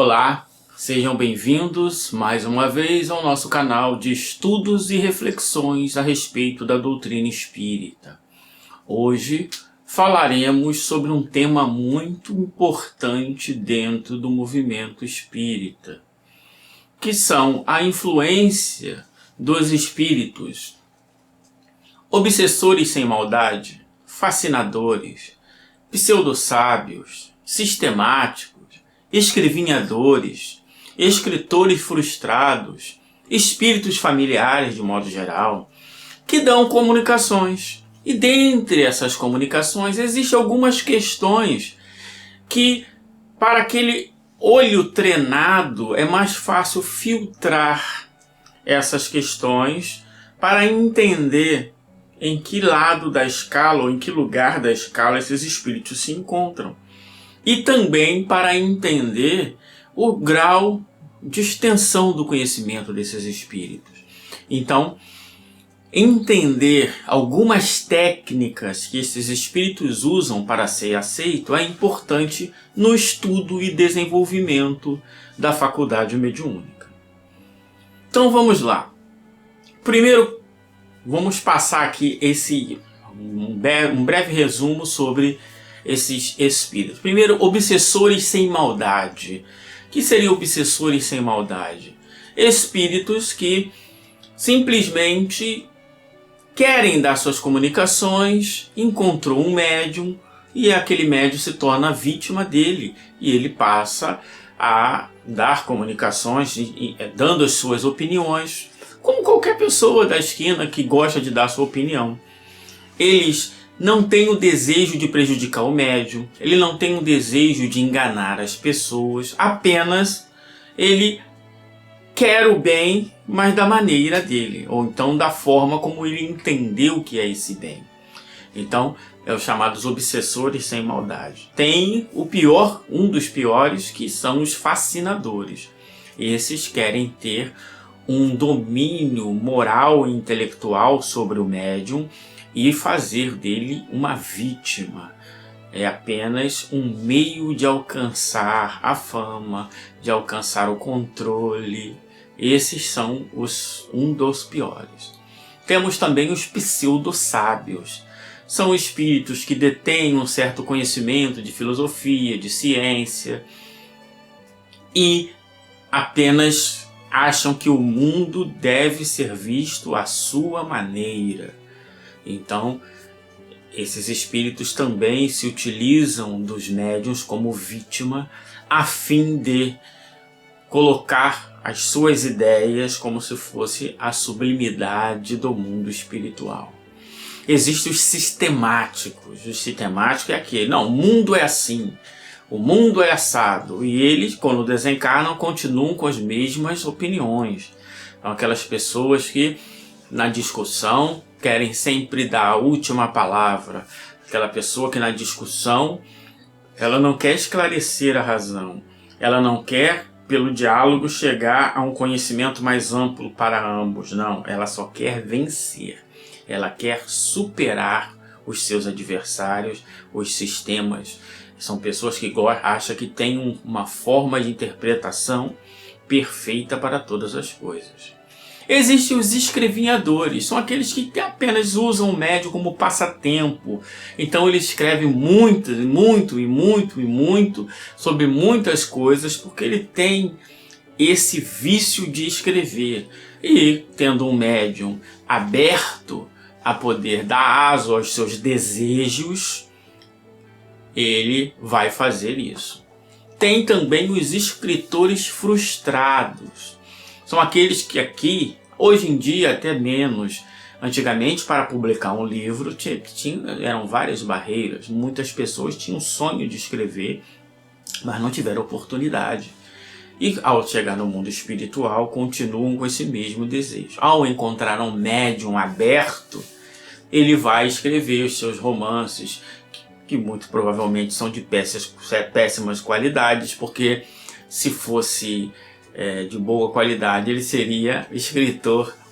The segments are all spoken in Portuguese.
Olá, sejam bem-vindos mais uma vez ao nosso canal de estudos e reflexões a respeito da doutrina espírita. Hoje falaremos sobre um tema muito importante dentro do movimento espírita, que são a influência dos espíritos obsessores sem maldade, fascinadores, pseudo-sábios, sistemáticos, escrevinhadores, escritores frustrados, espíritos familiares de modo geral, que dão comunicações. E dentre essas comunicações existem algumas questões que, para aquele olho treinado, é mais fácil filtrar essas questões para entender em que lado da escala ou em que lugar da escala esses espíritos se encontram. E também para entender o grau de extensão do conhecimento desses espíritos. Então, entender algumas técnicas que esses espíritos usam para ser aceito é importante no estudo e desenvolvimento da faculdade mediúnica. Então vamos lá. Primeiro, vamos passar aqui um breve resumo sobre esses espíritos. Primeiro, obsessores sem maldade. O que seriam obsessores sem maldade? Espíritos que simplesmente querem dar suas comunicações, encontrou um médium e aquele médium se torna vítima dele e ele passa a dar comunicações, dando as suas opiniões, como qualquer pessoa da esquina que gosta de dar sua opinião. Eles não têm o desejo de prejudicar o médium, ele não tem o desejo de enganar as pessoas, apenas ele quer o bem, mas da maneira dele, ou então da forma como ele entendeu o que é esse bem. Então, é os chamados obsessores sem maldade. Tem o pior, um dos piores, que são os fascinadores. Esses querem ter um domínio moral e intelectual sobre o médium e fazer dele uma vítima. É apenas um meio de alcançar a fama, de alcançar o controle. Esses são um dos piores. Temos também os pseudo-sábios. São espíritos que detêm um certo conhecimento de filosofia, de ciência e apenas acham que o mundo deve ser visto à sua maneira. Então, esses espíritos também se utilizam dos médiuns como vítima a fim de colocar as suas ideias como se fosse a sublimidade do mundo espiritual. Existem os sistemáticos. O sistemático é aquele, não, o mundo é assim, o mundo é assado. E eles, quando desencarnam, continuam com as mesmas opiniões. São aquelas pessoas que, na discussão, querem sempre dar a última palavra. Aquela pessoa que na discussão, ela não quer esclarecer a razão. Ela não quer, pelo diálogo, chegar a um conhecimento mais amplo para ambos. Não, ela só quer vencer. Ela quer superar os seus adversários, os sistemas. São pessoas que acham que têm uma forma de interpretação perfeita para todas as coisas. Existem os escrevinhadores, são aqueles que apenas usam o médium como passatempo. Então ele escreve muito sobre muitas coisas, porque ele tem esse vício de escrever. E tendo um médium aberto a poder dar aso aos seus desejos, ele vai fazer isso. Tem também os escritores frustrados. São aqueles que aqui, hoje em dia até menos, antigamente para publicar um livro eram várias barreiras. Muitas pessoas tinham sonho de escrever, mas não tiveram oportunidade. E ao chegar no mundo espiritual, continuam com esse mesmo desejo. Ao encontrar um médium aberto, ele vai escrever os seus romances, que muito provavelmente são de péssimas qualidades, porque se fosse de boa qualidade, ele seria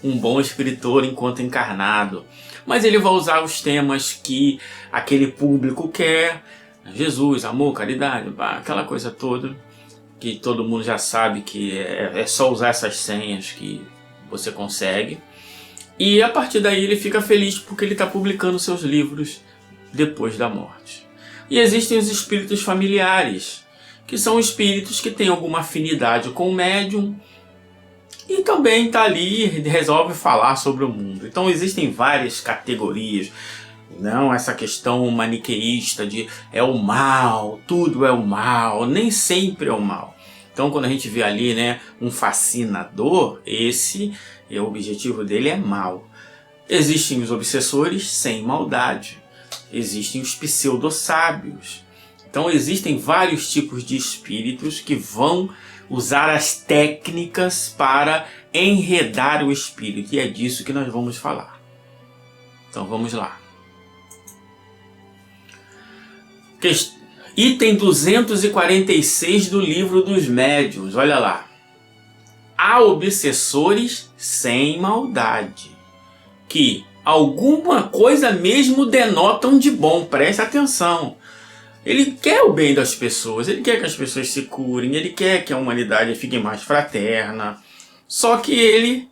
um bom escritor enquanto encarnado. Mas ele vai usar os temas que aquele público quer, Jesus, amor, caridade, aquela coisa toda. que todo mundo já sabe que é só usar essas senhas que você consegue. E a partir daí ele fica feliz porque ele está publicando seus livros depois da morte. E existem os espíritos familiares, que são espíritos que têm alguma afinidade com o médium e também está ali e resolve falar sobre o mundo. Então existem várias categorias. Não essa questão maniqueísta de é o mal, tudo é o mal, nem sempre é o mal. Então quando a gente vê ali, né, um fascinador, o objetivo dele é mal. Existem os obsessores sem maldade. Existem os pseudo-sábios. Então existem vários tipos de espíritos que vão usar as técnicas para enredar o espírito. E é disso que nós vamos falar. Então vamos lá. Item 246 do livro dos médiuns. Olha lá. Há obsessores sem maldade, que alguma coisa mesmo denotam de bom. Preste atenção. Ele quer o bem das pessoas, ele quer que as pessoas se curem, ele quer que a humanidade fique mais fraterna. Só que ele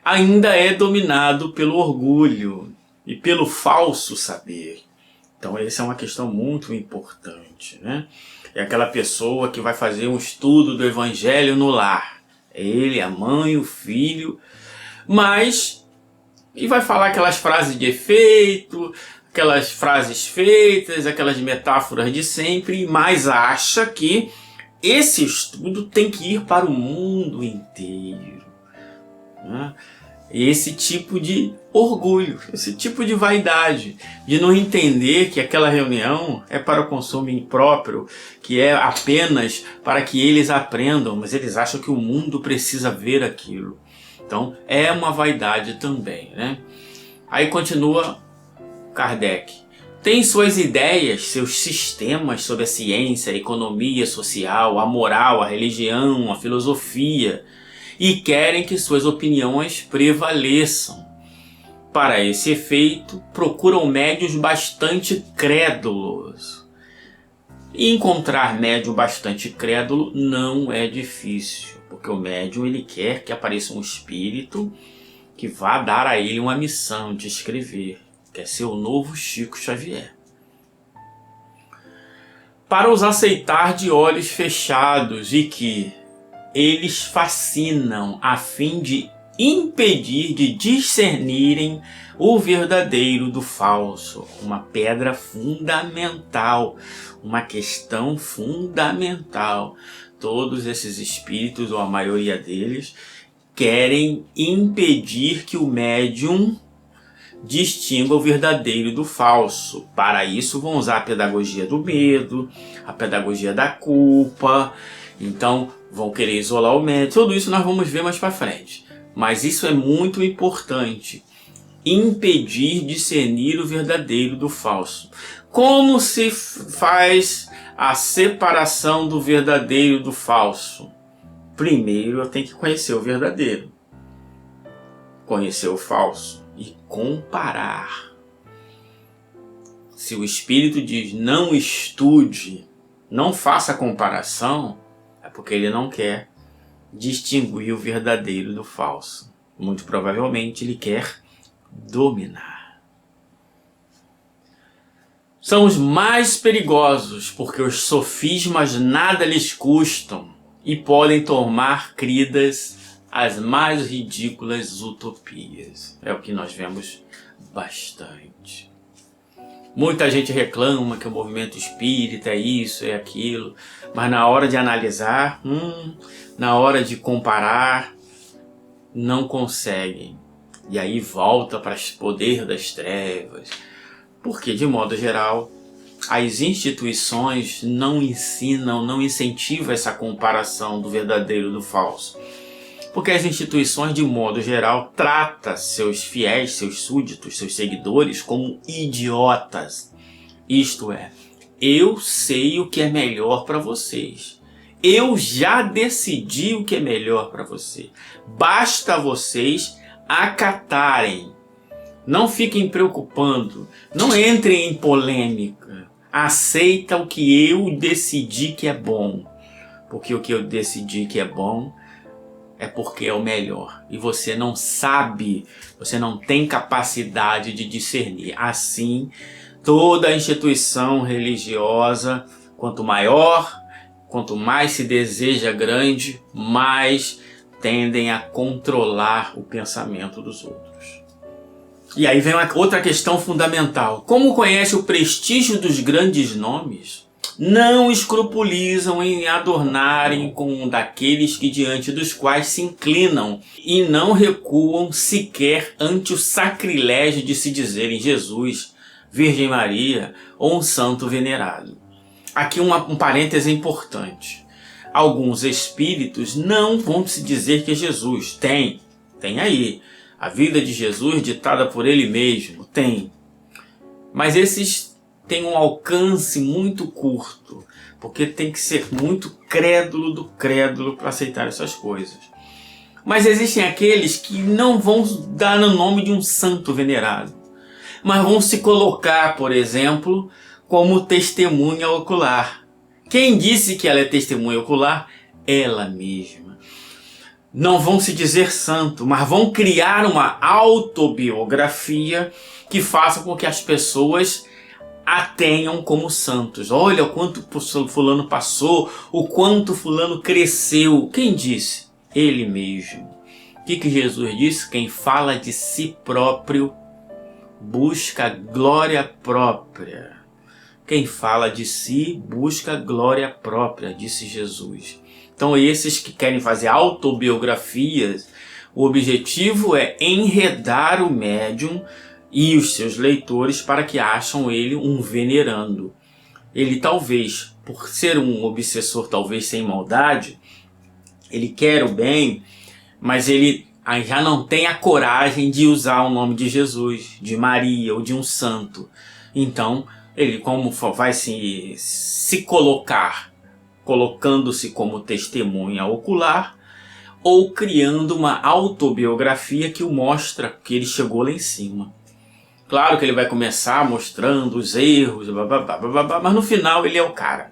ainda é dominado pelo orgulho e pelo falso saber. Então essa é uma questão muito importante, né? É aquela pessoa que vai fazer um estudo do Evangelho no lar. É ele, a mãe, o filho, e vai falar aquelas frases de efeito, aquelas frases feitas, aquelas metáforas de sempre, mas acha que esse estudo tem que ir para o mundo inteiro, né? Esse tipo de orgulho, esse tipo de vaidade, de não entender que aquela reunião é para o consumo impróprio, que é apenas para que eles aprendam, mas eles acham que o mundo precisa ver aquilo. Então é uma vaidade também, né? Aí continua Kardec. Tem suas ideias, seus sistemas sobre a ciência, a economia social, a moral, a religião, a filosofia, e querem que suas opiniões prevaleçam. Para esse efeito, procuram médiuns bastante crédulos. E encontrar médium bastante crédulo não é difícil, porque o médium ele quer que apareça um espírito que vá dar a ele uma missão de escrever. Quer ser o novo Chico Xavier. Para os aceitar de olhos fechados e que eles fascinam a fim de impedir de discernirem o verdadeiro do falso. Uma pedra fundamental, uma questão fundamental. Todos esses espíritos, ou a maioria deles, querem impedir que o médium distinga o verdadeiro do falso. Para isso vão usar a pedagogia do medo, a pedagogia da culpa. Então vão querer isolar o médium. Tudo isso nós vamos ver mais para frente. Mas isso é muito importante. Impedir discernir o verdadeiro do falso. Como se faz a separação do verdadeiro do falso? Primeiro eu tenho que conhecer o verdadeiro. Conhecer o falso. E comparar. Se o Espírito diz não estude, não faça comparação, é porque ele não quer distinguir o verdadeiro do falso. Muito provavelmente ele quer dominar. São os mais perigosos porque os sofismas nada lhes custam e podem tomar cridas as mais ridículas utopias. É o que nós vemos bastante. Muita gente reclama que o movimento espírita é isso, é aquilo, mas na hora de analisar, na hora de comparar, não conseguem. E aí volta para o poder das trevas. Porque, de modo geral, as instituições não ensinam, não incentivam essa comparação do verdadeiro do falso. Porque as instituições, de modo geral, tratam seus fiéis, seus súditos, seus seguidores como idiotas. Isto é, eu sei o que é melhor para vocês. Eu já decidi o que é melhor para você. Basta vocês acatarem. Não fiquem preocupando. Não entrem em polêmica. Aceita o que eu decidi que é bom. porque o que eu decidi que é bom é porque é o melhor. E você não sabe, você não tem capacidade de discernir. Assim, toda instituição religiosa, quanto maior, quanto mais se deseja grande, mais tendem a controlar o pensamento dos outros. E aí vem outra questão fundamental. Como conhece o prestígio dos grandes nomes, não escrupulizam em adornarem com um daqueles que diante dos quais se inclinam e não recuam sequer ante o sacrilégio de se dizerem Jesus, Virgem Maria ou um santo venerado. Aqui um parêntese importante. Alguns espíritos não vão se dizer que é Jesus. Tem aí. A vida de Jesus ditada por ele mesmo. Tem. Mas esses têm um alcance muito curto. Porque tem que ser muito crédulo do crédulo para aceitar essas coisas. Mas existem aqueles que não vão dar no nome de um santo venerado. Mas vão se colocar, por exemplo, como testemunha ocular. Quem disse que ela é testemunha ocular? Ela mesma. Não vão se dizer santo, mas vão criar uma autobiografia que faça com que as pessoas a tenham como santos. Olha o quanto fulano passou, o quanto fulano cresceu. Quem disse? Ele mesmo. O que Jesus disse? Quem fala de si próprio busca glória própria. Quem fala de si busca glória própria, disse Jesus. Então esses que querem fazer autobiografias, o objetivo é enredar o médium e os seus leitores para que acham ele um venerando. Ele talvez, por ser um obsessor talvez sem maldade, ele quer o bem, mas ele já não tem a coragem de usar o nome de Jesus, de Maria ou de um santo. Então ele como vai se colocar, colocando-se como testemunha ocular ou criando uma autobiografia que o mostra que ele chegou lá em cima. Claro que ele vai começar mostrando os erros, mas no final ele é o cara.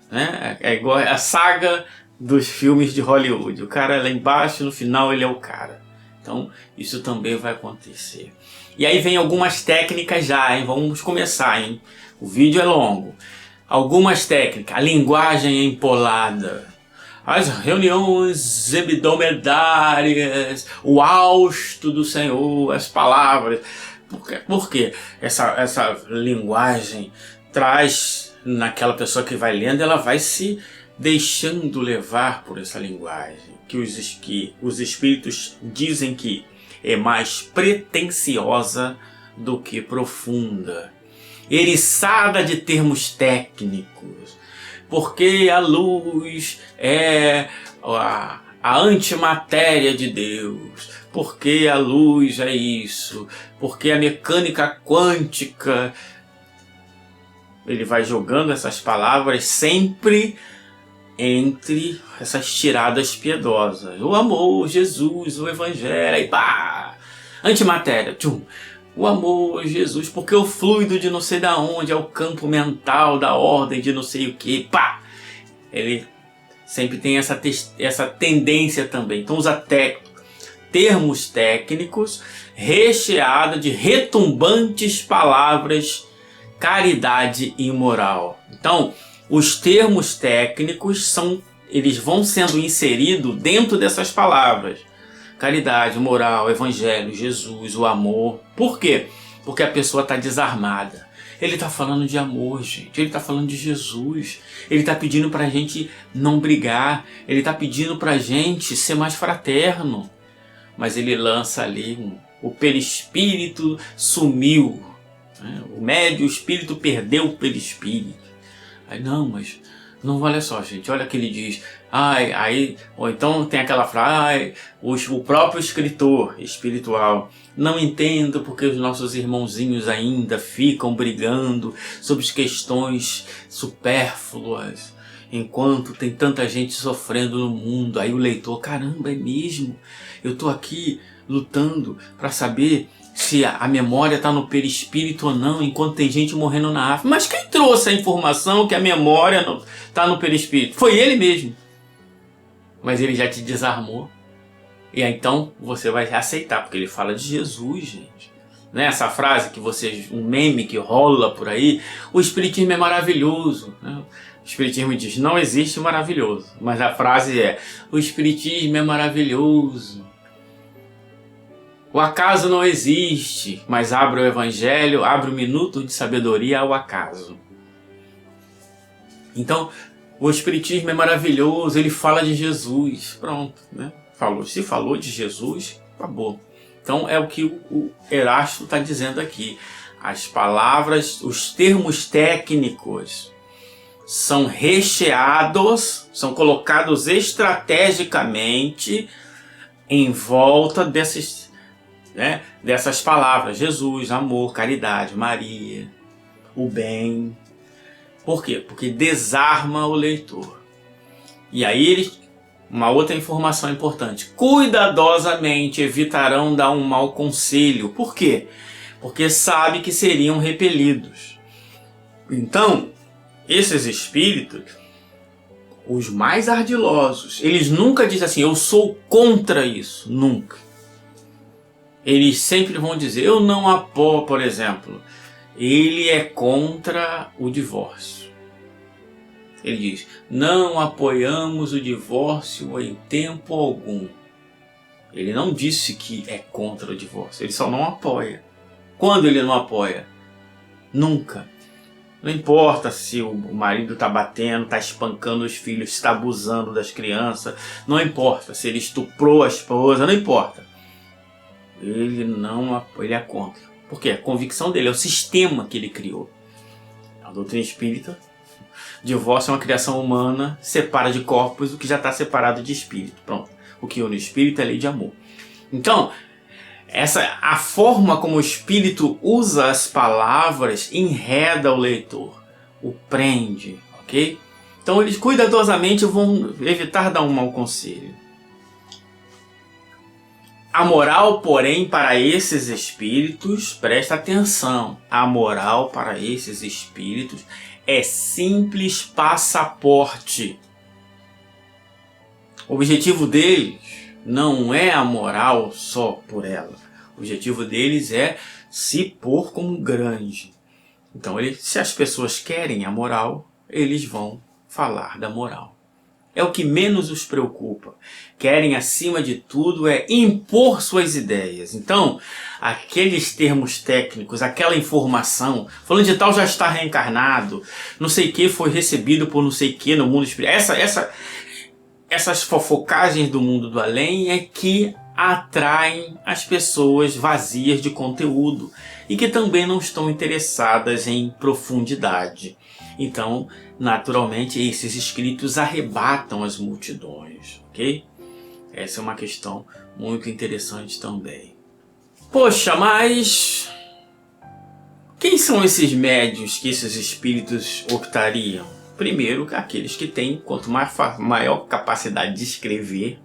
Né? É igual a saga dos filmes de Hollywood. O cara é lá embaixo, no final ele é o cara. Então isso também vai acontecer. E aí vem algumas técnicas já, hein? Vamos começar, hein? O vídeo é longo. Algumas técnicas, a linguagem empolada, as reuniões hebdomadárias, o hausto do Senhor, as palavras. Por quê? Essa linguagem traz naquela pessoa que vai lendo, ela vai se deixando levar por essa linguagem, que os espíritos dizem que é mais pretensiosa do que profunda. Eriçada de termos técnicos, porque a luz é a antimatéria de Deus, porque a luz é isso, porque a mecânica quântica. Ele vai jogando essas palavras sempre entre essas tiradas piedosas. O amor, Jesus, o evangelho, aí pá! Antimatéria, tchum! O amor, Jesus, porque o fluido de não sei da onde é o campo mental da ordem de não sei o que, pá! Ele sempre tem essa tendência também. Então usa termos técnicos recheados de retumbantes palavras, caridade e moral. Então os termos técnicos eles vão sendo inseridos dentro dessas palavras. Caridade, moral, evangelho, Jesus, o amor. Por quê? Porque a pessoa está desarmada. Ele está falando de amor, gente. Ele está falando de Jesus. Ele está pedindo para a gente não brigar. Ele está pedindo para a gente ser mais fraterno. Mas ele lança ali, o perispírito sumiu. Né? O espírito perdeu o perispírito. Aí, não, mas não, olha só, gente, olha que ele diz, ou então tem aquela frase, o próprio escritor espiritual, não entendo porque os nossos irmãozinhos ainda ficam brigando sobre questões supérfluas, enquanto tem tanta gente sofrendo no mundo. Aí o leitor, caramba, é mesmo? Eu estou aqui lutando para saber se a memória está no perispírito ou não, enquanto tem gente morrendo na África. Mas quem trouxe a informação que a memória está no perispírito? Foi ele mesmo. mas ele já te desarmou. E aí, então você vai aceitar, porque ele fala de Jesus, gente. Né? Essa frase que vocês, um meme que rola por aí, o Espiritismo é maravilhoso. Né? O Espiritismo diz, não existe maravilhoso, mas a frase é, o Espiritismo é maravilhoso. O acaso não existe, mas abre o Evangelho, abre o minuto de sabedoria ao acaso. Então, o Espiritismo é maravilhoso, ele fala de Jesus, pronto, né? Se falou de Jesus, acabou. Então é o que o Erasto está dizendo aqui. As palavras, os termos técnicos são recheados, são colocados estrategicamente em volta dessas palavras. Jesus, amor, caridade, Maria, o bem. Por quê? Porque desarma o leitor. E aí uma outra informação importante. Cuidadosamente evitarão dar um mau conselho. Por quê? Porque sabe que seriam repelidos. Então, esses espíritos, os mais ardilosos, eles nunca dizem assim, eu sou contra isso. Nunca. Eles sempre vão dizer, eu não apoio, por exemplo, ele é contra o divórcio. Ele diz, não apoiamos o divórcio em tempo algum. Ele não disse que é contra o divórcio, ele só não apoia. Quando ele não apoia? Nunca. Não importa se o marido está batendo, está espancando os filhos, está abusando das crianças, não importa se ele estuprou a esposa, não importa. Ele não apoia, ele é contra. Por quê? A convicção dele é o sistema que ele criou. A doutrina espírita, divórcio é uma criação humana, separa de corpos o que já está separado de espírito. Pronto. O que une o espírito é a lei de amor. Então, a forma como o espírito usa as palavras enreda o leitor, o prende, ok? Então eles cuidadosamente vão evitar dar um mau conselho. A moral, porém, para esses espíritos, presta atenção, a moral para esses espíritos é simples passaporte. O objetivo deles não é a moral só por ela. O objetivo deles é se pôr como grande. Então, se as pessoas querem a moral, eles vão falar da moral. É o que menos os preocupa. Querem, acima de tudo, impor suas ideias. Então, aqueles termos técnicos, aquela informação, falando de tal já está reencarnado, não sei o que foi recebido por não sei o que no mundo espiritual. Essas fofocagens do mundo do além é que atraem as pessoas vazias de conteúdo e que também não estão interessadas em profundidade. Então, naturalmente, esses escritos arrebatam as multidões, ok? Essa é uma questão muito interessante também. Poxa, mas quem são esses médiuns que esses espíritos optariam? Primeiro, aqueles que têm, quanto maior capacidade de escrever,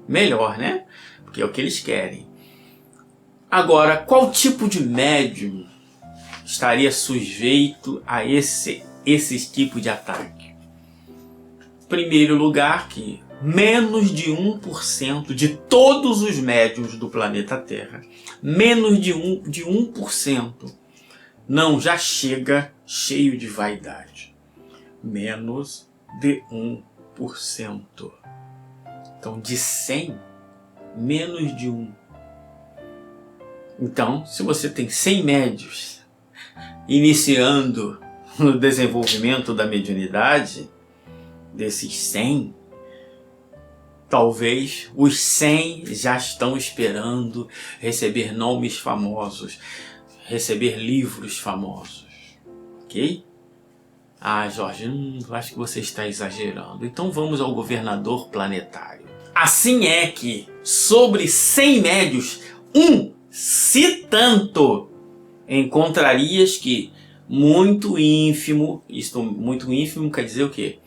melhor, né? Porque é o que eles querem. Agora, qual tipo de médium estaria sujeito a esse tipo de ataque? Primeiro lugar, que menos de 1% de todos os médiuns do planeta Terra, menos de 1% não já chega cheio de vaidade. Menos de 1%. Então, de 100, menos de 1. Então, se você tem 100 médiuns iniciando no desenvolvimento da mediunidade, desses 100, talvez os 100 já estão esperando receber nomes famosos, receber livros famosos, ok? Ah, Jorge, acho que você está exagerando. Então vamos ao governador planetário. Assim é que, sobre 100 médios, se tanto, encontrarias que muito ínfimo, isto muito ínfimo quer dizer o quê?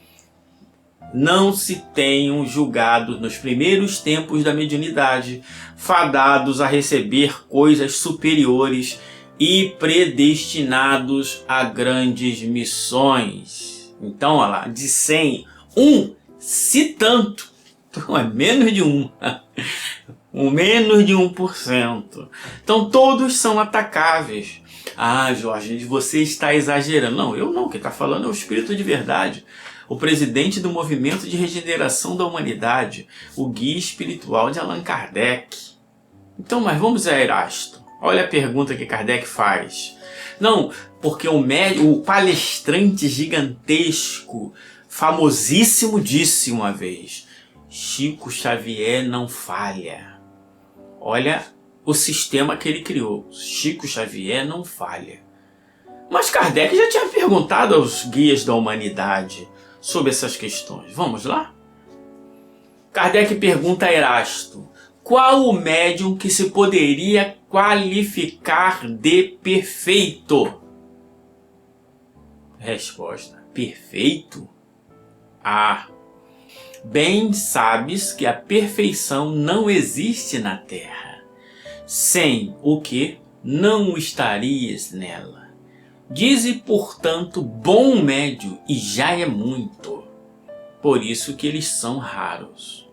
Não se tenham julgado nos primeiros tempos da mediunidade, fadados a receber coisas superiores e predestinados a grandes missões. Então, olha lá, de 100, se tanto, Então é menos de 1. Menos de 1%. Então todos são atacáveis. Ah, Jorge, você está exagerando. Não, eu não. Quem está falando é o Espírito de verdade. O presidente do Movimento de Regeneração da Humanidade. O guia espiritual de Allan Kardec. Então, mas vamos a Erasto. Olha a pergunta que Kardec faz. Não, porque o palestrante gigantesco, famosíssimo, disse uma vez: Chico Xavier não falha. Olha o sistema que ele criou. Chico Xavier não falha. Mas Kardec já tinha perguntado aos guias da humanidade sobre essas questões. Vamos lá? Kardec pergunta a Erasto: qual o médium que se poderia qualificar de perfeito? Resposta: perfeito? Ah, bem sabes que a perfeição não existe na Terra, sem o que não estarias nela. Dize, portanto, bom médio, e já é muito. Por isso que eles são raros.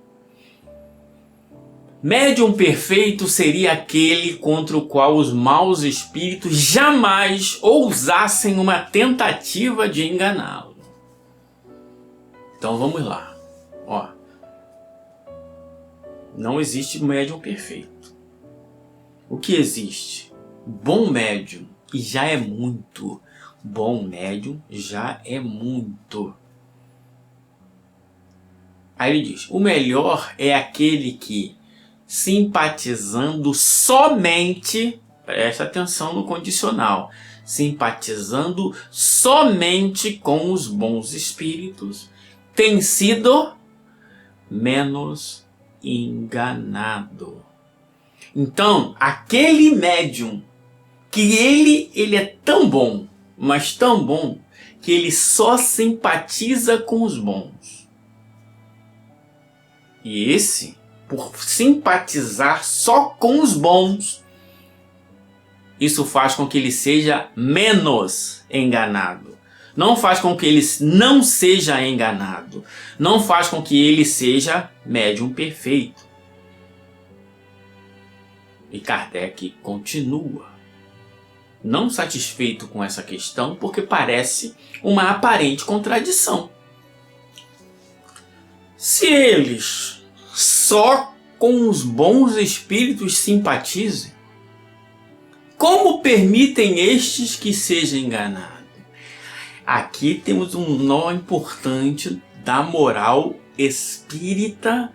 Médium perfeito seria aquele contra o qual os maus espíritos jamais ousassem uma tentativa de enganá-lo. Então vamos lá. Ó, não existe médium perfeito. O que existe? Bom médium, e já é muito. Bom médium já é muito. Aí ele diz: o melhor é aquele que, simpatizando somente, presta atenção no condicional, simpatizando somente com os bons espíritos, tem sido menos enganado. Então, aquele médium que ele é tão bom, mas tão bom, que ele só simpatiza com os bons. E esse, por simpatizar só com os bons, isso faz com que ele seja menos enganado. Não faz com que ele não seja enganado. Não faz com que ele seja médium perfeito. E Kardec continua, não satisfeito com essa questão, porque parece uma aparente contradição. Se eles só com os bons espíritos simpatizem, como permitem estes que sejam enganados? Aqui temos um nó importante da moral espírita,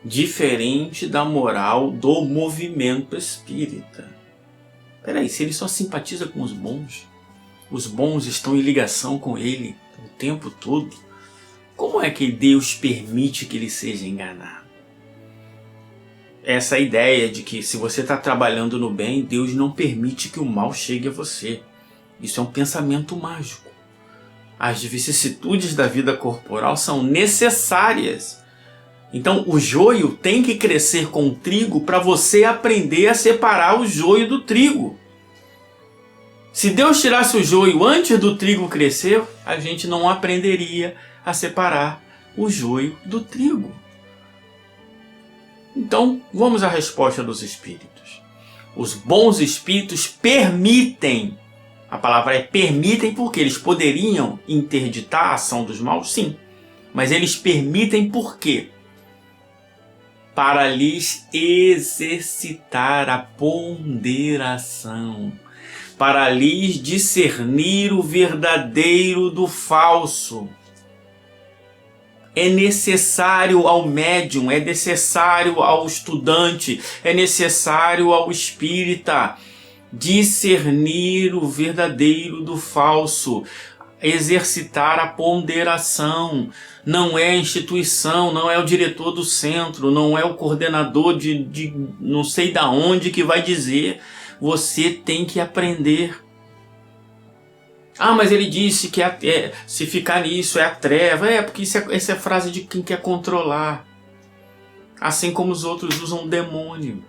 diferente da moral do movimento espírita. Peraí, se ele só simpatiza com os bons estão em ligação com ele o tempo todo, como é que Deus permite que ele seja enganado? Essa ideia de que se você está trabalhando no bem, Deus não permite que o mal chegue a você. Isso é um pensamento mágico. As vicissitudes da vida corporal são necessárias. Então o joio tem que crescer com o trigo para você aprender a separar o joio do trigo. Se Deus tirasse o joio antes do trigo crescer, a gente não aprenderia a separar o joio do trigo. Então vamos à resposta dos espíritos. Os bons espíritos permitem. A palavra é permitem porque eles poderiam interditar a ação dos maus? Sim. Mas eles permitem por quê? Para lhes exercitar a ponderação. Para lhes discernir o verdadeiro do falso. É necessário ao médium, é necessário ao estudante, é necessário ao espírita discernir o verdadeiro do falso, exercitar a ponderação. Não é a instituição, não é o diretor do centro, não é o coordenador de não sei da onde que vai dizer. Você tem que aprender. Ah, mas ele disse que se ficar nisso é a treva. Porque essa é frase de quem quer controlar. Assim como os outros usam demônio.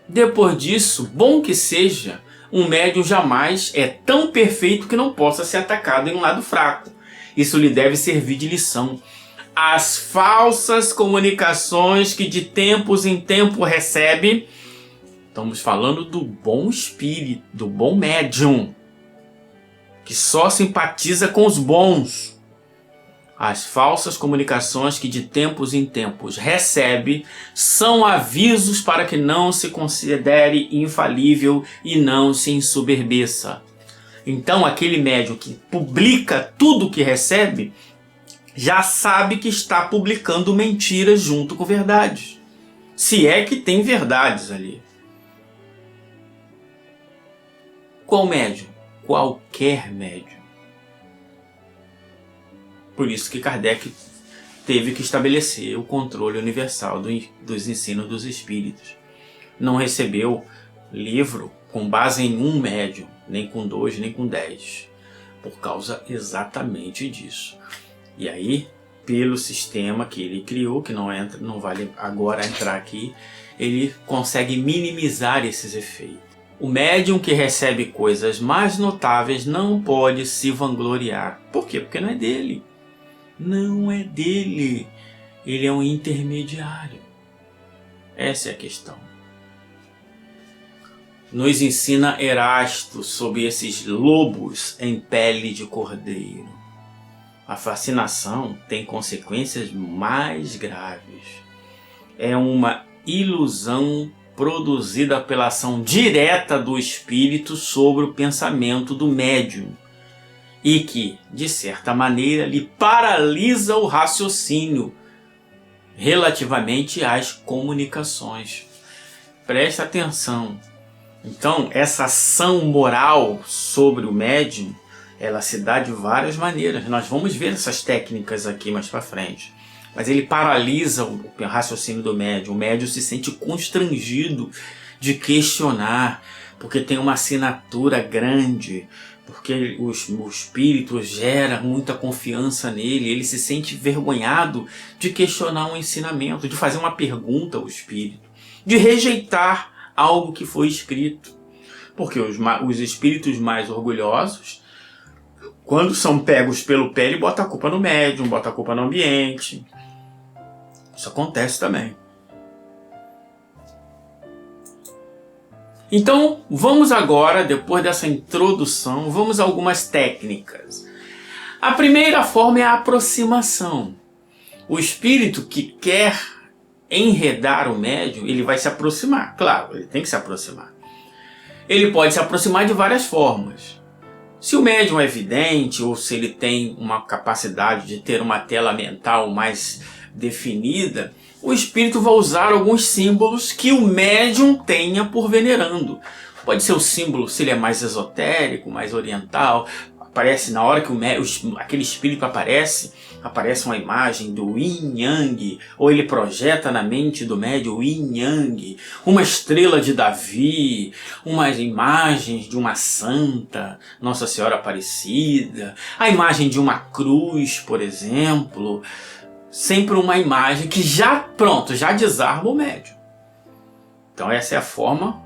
Depois disso, bom que seja, um médium jamais é tão perfeito que não possa ser atacado em um lado fraco. Isso lhe deve servir de lição. As falsas comunicações que de tempos em tempo recebe, estamos falando do bom espírito, do bom médium, que só simpatiza com os bons. As falsas comunicações que de tempos em tempos recebe são avisos para que não se considere infalível e não se ensoberbeça. Então aquele médium que publica tudo o que recebe já sabe que está publicando mentiras junto com verdades. Se é que tem verdades ali. Qual médium? Qualquer médium. Por isso que Kardec teve que estabelecer o controle universal dos ensinos dos espíritos. Não recebeu livro com base em um médium, nem com 2, nem com 10, por causa exatamente disso. E aí, pelo sistema que ele criou, que não vale agora entrar aqui, ele consegue minimizar esses efeitos. O médium que recebe coisas mais notáveis não pode se vangloriar. Por quê? Porque não é dele. Não é dele. Ele é um intermediário. Essa é a questão. Nos ensina Erasto sobre esses lobos em pele de cordeiro. A fascinação tem consequências mais graves. É uma ilusão produzida pela ação direta do espírito sobre o pensamento do médium e que, de certa maneira, lhe paralisa o raciocínio relativamente às comunicações. Presta atenção. Então, essa ação moral sobre o médium, ela se dá de várias maneiras. Nós vamos ver essas técnicas aqui mais para frente. Mas ele paralisa o raciocínio do médium. O médium se sente constrangido de questionar, porque tem uma assinatura grande, porque o espírito gera muita confiança nele. Ele se sente envergonhado de questionar um ensinamento, de fazer uma pergunta ao espírito, de rejeitar algo que foi escrito. Porque os espíritos mais orgulhosos, quando são pegos pelo pé, ele bota a culpa no médium, bota a culpa no ambiente. Isso acontece também. Então, vamos agora, depois dessa introdução, vamos a algumas técnicas. A primeira forma é a aproximação. O espírito que quer enredar o médium, ele vai se aproximar. Claro, ele tem que se aproximar. Ele pode se aproximar de várias formas. Se o médium é vidente, ou se ele tem uma capacidade de ter uma tela mental mais definida, o espírito vai usar alguns símbolos que o médium tenha por venerando. Pode ser o símbolo, se ele é mais esotérico, mais oriental, aparece na hora que aquele espírito aparece uma imagem do Yin Yang, ou ele projeta na mente do médium o Yin Yang, uma estrela de Davi, umas imagens de uma santa, Nossa Senhora Aparecida, a imagem de uma cruz, por exemplo. Sempre uma imagem que já desarma o médium. Então essa é a forma,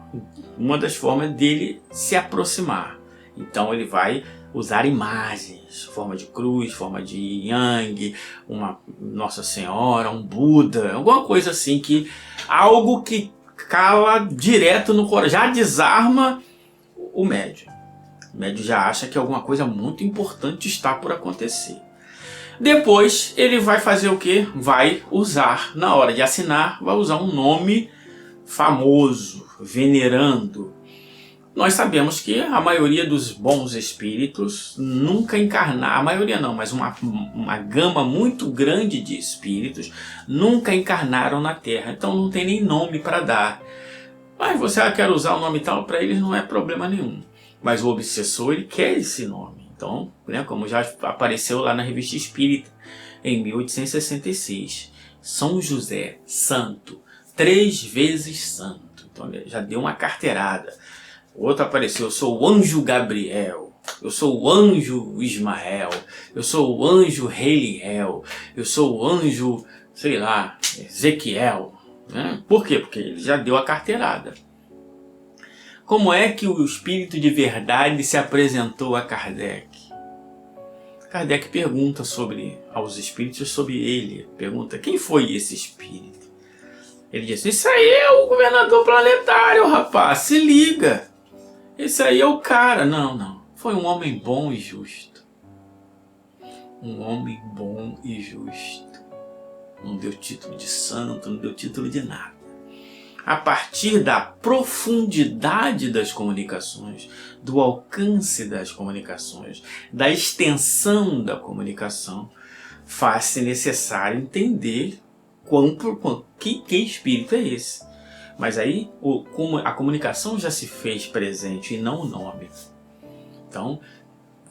uma das formas dele se aproximar. Então ele vai usar imagens, forma de cruz, forma de yang, uma Nossa Senhora, um Buda, alguma coisa assim, algo que cala direto no coração, já desarma o médium. O médium já acha que alguma coisa muito importante está por acontecer. Depois ele vai fazer o que? Vai usar, na hora de assinar, vai usar um nome famoso, venerando. Nós sabemos que a maioria dos bons espíritos nunca encarnaram, a maioria não, mas uma gama muito grande de espíritos nunca encarnaram na Terra. Então não tem nem nome para dar. Mas você quer usar o nome tal, para eles não é problema nenhum. Mas o obsessor, ele quer esse nome. Então, como já apareceu lá na Revista Espírita, em 1866, São José, santo, 3 vezes santo. Então ele já deu uma carteirada. Outro apareceu, eu sou o anjo Gabriel, eu sou o anjo Ismael, eu sou o anjo Heliel, eu sou o anjo, sei lá, Ezequiel. Por quê? Porque ele já deu a carteirada. Como é que o espírito de verdade se apresentou a Kardec? Kardec pergunta aos espíritos sobre ele. Pergunta, quem foi esse espírito? Ele diz, isso aí é o governador planetário, rapaz, se liga. Esse aí é o cara. Não. Foi um homem bom e justo. Um homem bom e justo. Não deu título de santo, não deu título de nada. A partir da profundidade das comunicações, do alcance das comunicações, da extensão da comunicação, faz-se necessário entender que espírito é esse. Mas aí a comunicação já se fez presente e não o nome. Então,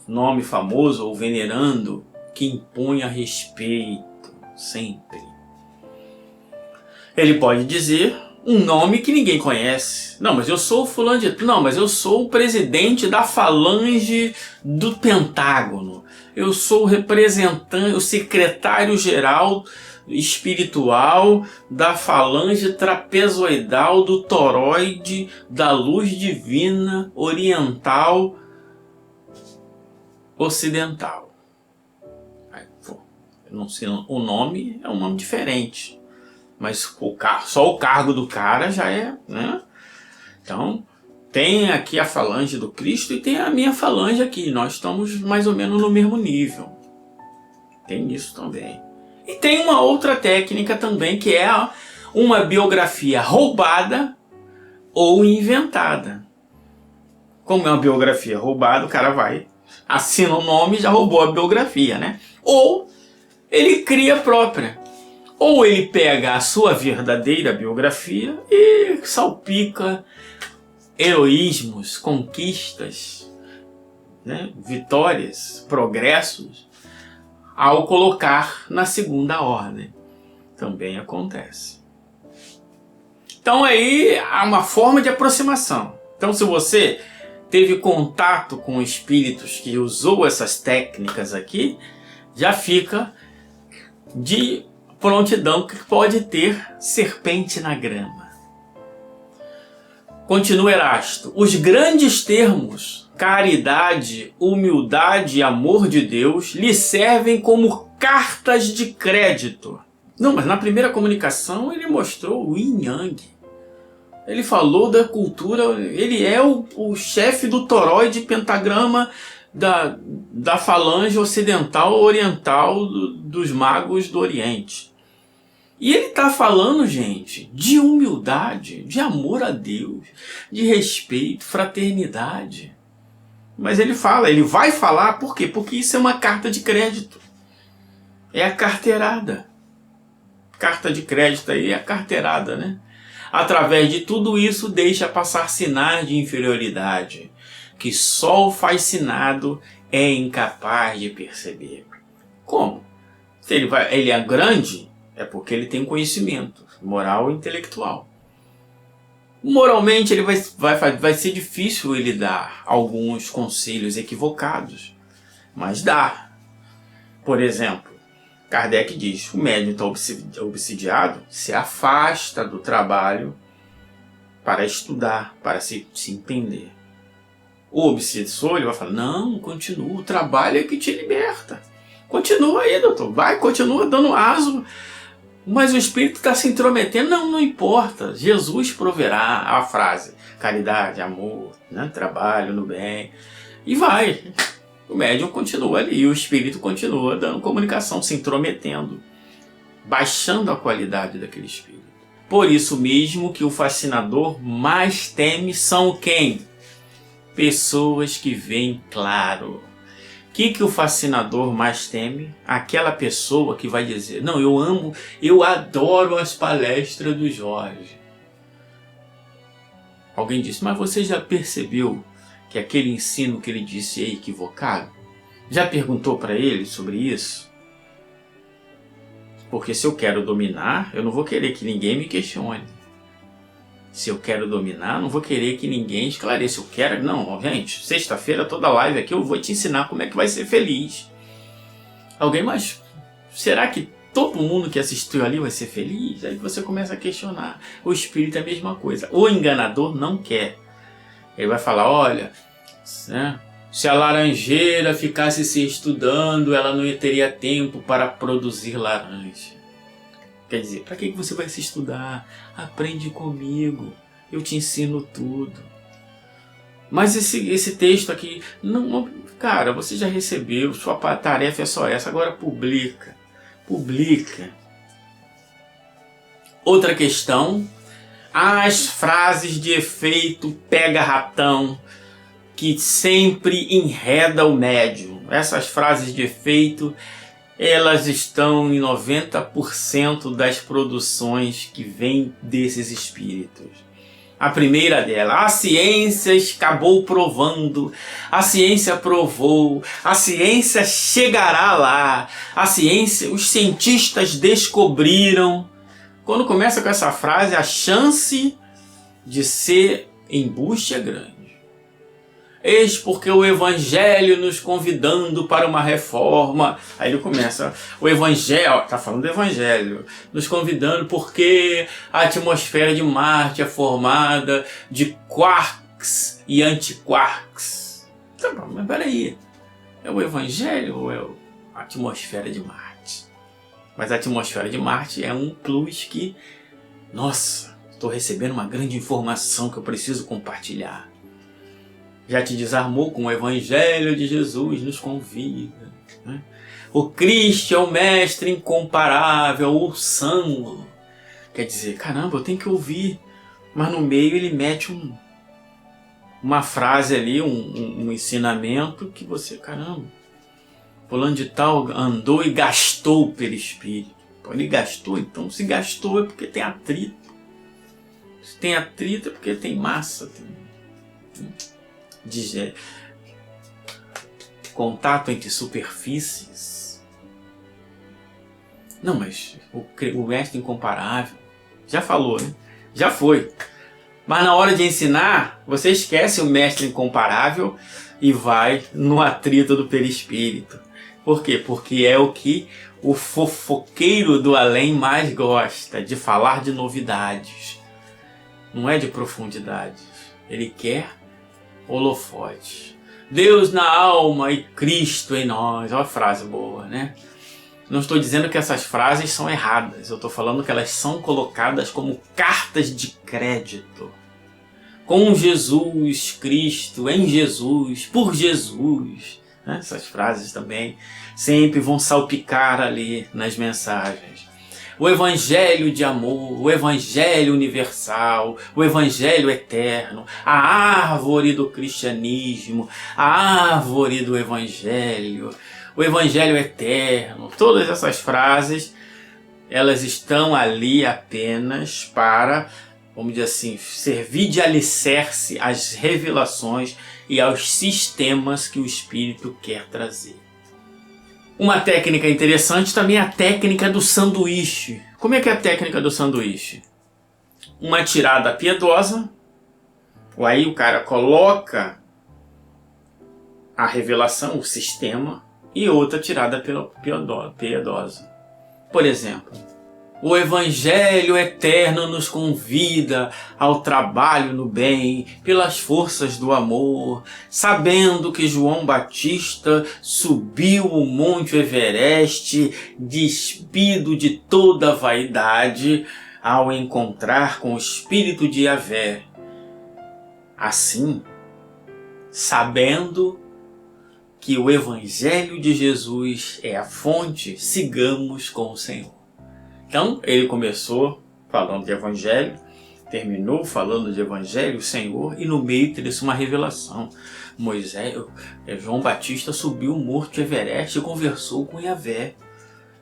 nome famoso ou venerando que impõe a respeito sempre. Ele pode dizer um nome que ninguém conhece. Não, mas eu sou fulano de... Não, mas eu sou o presidente da falange do Pentágono. Eu sou o representante, o secretário-geral espiritual da falange trapezoidal do toroide da luz divina oriental ocidental. Não sei, o nome é um nome diferente. Mas só o cargo do cara já é, né? Então, tem aqui a falange do Cristo e tem a minha falange aqui. Nós estamos mais ou menos no mesmo nível. Tem isso também. E tem uma outra técnica também, que é uma biografia roubada ou inventada. Como é uma biografia roubada, o cara vai, assina o nome e já roubou a biografia, né? Ou ele cria a própria. Ou ele pega a sua verdadeira biografia e salpica heroísmos, conquistas, né, vitórias, progressos, ao colocar na segunda ordem. Também acontece. Então aí há uma forma de aproximação. Então se você teve contato com espíritos que usou essas técnicas aqui, já fica de prontidão que pode ter serpente na grama. Continua Erasto. Os grandes termos, caridade, humildade e amor de Deus, lhe servem como cartas de crédito. Não, mas na primeira comunicação ele mostrou o Yin Yang. Ele falou da cultura, ele é o chefe do toroide pentagrama da falange ocidental oriental dos magos do Oriente. E ele está falando, gente, de humildade, de amor a Deus, de respeito, fraternidade. Mas ele vai falar, por quê? Porque isso é uma carta de crédito. É a carteirada. Carta de crédito aí é a carteirada, né? Através de tudo isso, deixa passar sinais de inferioridade, que só o fascinado é incapaz de perceber. Como? Se ele é grande, é porque ele tem conhecimento moral e intelectual. Moralmente, ele vai ser difícil ele dar alguns conselhos equivocados, mas dá. Por exemplo, Kardec diz, o médium está obsidiado, se afasta do trabalho para estudar, para se entender. O obsessor ele vai falar, não, continua, o trabalho é que te liberta. Continua aí, doutor, continua dando aso. Mas o espírito está se intrometendo. Não importa. Jesus proverá a frase. Caridade, amor, né? Trabalho no bem. E vai. O médium continua ali. E o espírito continua dando comunicação, se intrometendo. Baixando a qualidade daquele espírito. Por isso mesmo que o fascinador mais teme são quem? Pessoas que veem claro. O que o fascinador mais teme? Aquela pessoa que vai dizer, não, eu adoro as palestras do Jorge. Alguém disse, mas você já percebeu que aquele ensino que ele disse é equivocado? Já perguntou para ele sobre isso? Porque se eu quero dominar, eu não vou querer que ninguém me questione. Se eu quero dominar, não vou querer que ninguém esclareça. Eu quero... Não, gente, sexta-feira, toda live aqui, eu vou te ensinar como é que vai ser feliz. Alguém, mas será que todo mundo que assistiu ali vai ser feliz? Aí você começa a questionar. O espírito é a mesma coisa. O enganador não quer. Ele vai falar, olha, né, Se a laranjeira ficasse se estudando, ela não teria tempo para produzir laranja. Quer dizer, para que você vai se estudar? Aprende comigo, eu te ensino tudo. Mas esse texto aqui, não, cara, você já recebeu, sua tarefa é só essa, agora publica. Publica. Outra questão, as frases de efeito pega-ratão, que sempre enreda o médium. Essas frases de efeito, elas estão em 90% das produções que vêm desses espíritos. A primeira dela, a ciência acabou provando, a ciência provou, a ciência chegará lá, a ciência, os cientistas descobriram. Quando começa com essa frase, a chance de ser embuste é grande. Eis porque o Evangelho nos convidando para uma reforma. Aí ele começa, o Evangelho, está falando do Evangelho, nos convidando porque a atmosfera de Marte é formada de quarks e antiquarks. Então, mas peraí, é o Evangelho ou é a atmosfera de Marte? Mas a atmosfera de Marte é um plus que, nossa, estou recebendo uma grande informação que eu preciso compartilhar. Já te desarmou com o Evangelho de Jesus, nos convida. Né? O Cristo é o mestre incomparável, o sangue. Quer dizer, caramba, eu tenho que ouvir. Mas no meio ele mete uma frase ali, um ensinamento que você, caramba, fulano de tal andou e gastou o perispírito. Ele gastou, então se gastou é porque tem atrito. Se tem atrito é porque tem massa. Contato entre superfícies. Não, mas o mestre incomparável já falou, né? Já foi. Mas na hora de ensinar, você esquece o mestre incomparável e vai no atrito do perispírito. Por quê? Porque é o que o fofoqueiro do além mais gosta, de falar de novidades. Não é de profundidades. Ele quer holofote. Deus na alma e Cristo em nós. Olha a frase boa, né? Não estou dizendo que essas frases são erradas. Eu estou falando que elas são colocadas como cartas de crédito. Com Jesus, Cristo, em Jesus, por Jesus. Né? Essas frases também sempre vão salpicar ali nas mensagens. O Evangelho de amor, o Evangelho universal, o Evangelho eterno, a árvore do cristianismo, a árvore do Evangelho, o Evangelho eterno. Todas essas frases, elas estão ali apenas para, vamos dizer assim, servir de alicerce às revelações e aos sistemas que o Espírito quer trazer. Uma técnica interessante também é a técnica do sanduíche. Como é que é a técnica do sanduíche? Uma tirada piedosa, aí o cara coloca a revelação, o sistema, e outra tirada piedosa. Por exemplo, o Evangelho eterno nos convida ao trabalho no bem, pelas forças do amor, sabendo que João Batista subiu o Monte Everest, despido de toda vaidade, ao encontrar com o Espírito de Yahvé. Assim, sabendo que o Evangelho de Jesus é a fonte, sigamos com o Senhor. Então, ele começou falando de Evangelho, terminou falando de Evangelho, o Senhor, e no meio trouxe uma revelação. João Batista subiu o Monte Everest e conversou com Yahvé.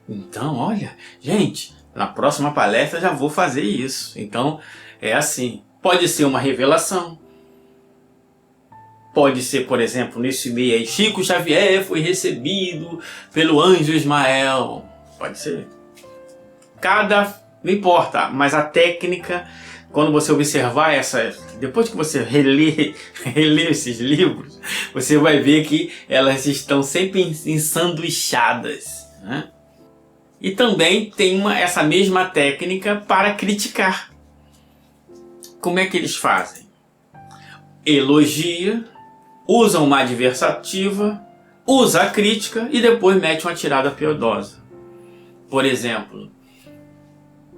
Então, olha, gente, na próxima palestra já vou fazer isso. Então, é assim, pode ser uma revelação, pode ser, por exemplo, nesse meio aí, Chico Xavier foi recebido pelo anjo Ismael, pode ser. Não importa, mas a técnica, quando você observar depois que você reler esses livros, você vai ver que elas estão sempre ensanduichadas, né? E também tem essa mesma técnica para criticar. Como é que eles fazem? Elogia usa uma adversativa, usa a crítica e depois mete uma tirada piedosa. Por exemplo,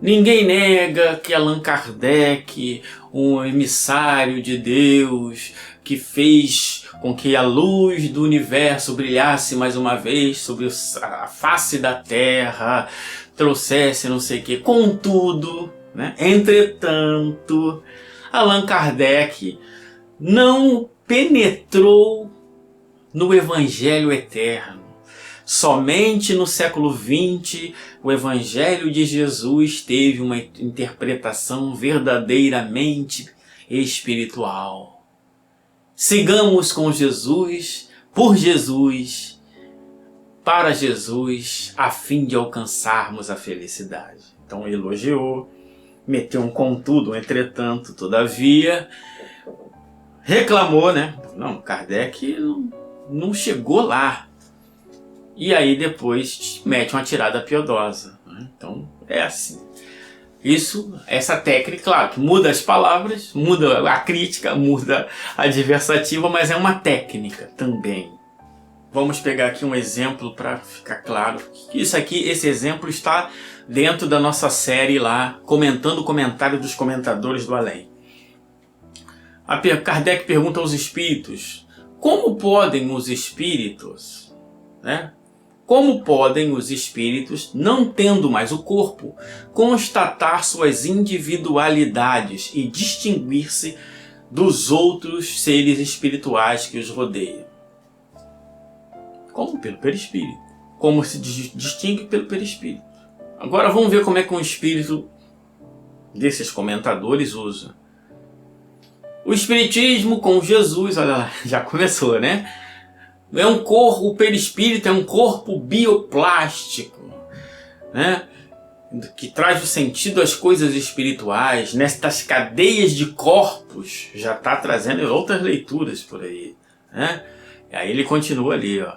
ninguém nega que Allan Kardec, um emissário de Deus, que fez com que a luz do universo brilhasse mais uma vez sobre a face da Terra, trouxesse não sei o que. Contudo, né, entretanto, Allan Kardec não penetrou no Evangelho eterno. Somente no século XX, o Evangelho de Jesus teve uma interpretação verdadeiramente espiritual. Sigamos com Jesus, por Jesus, para Jesus, a fim de alcançarmos a felicidade. Então elogiou, meteu um contudo, entretanto, todavia, reclamou, né? Não, Kardec não chegou lá. E aí depois mete uma tirada piedosa. Então é assim. Essa técnica, claro, que muda as palavras, muda a crítica, muda a adversativa, mas é uma técnica também. Vamos pegar aqui um exemplo para ficar claro. Esse exemplo está dentro da nossa série lá, comentando o comentário dos comentadores do além. Kardec pergunta aos espíritos: como podem os espíritos, né? Como podem os espíritos, não tendo mais o corpo, constatar suas individualidades e distinguir-se dos outros seres espirituais que os rodeiam? Como? Pelo perispírito. Como se distingue pelo perispírito. Agora vamos ver como é que um espírito desses comentadores usa. O espiritismo com Jesus, olha lá, já começou, né? O perispírito é um corpo bioplástico, né? Que traz o sentido às coisas espirituais, nestas cadeias de corpos, já está trazendo outras leituras por aí, né? E aí ele continua ali, ó.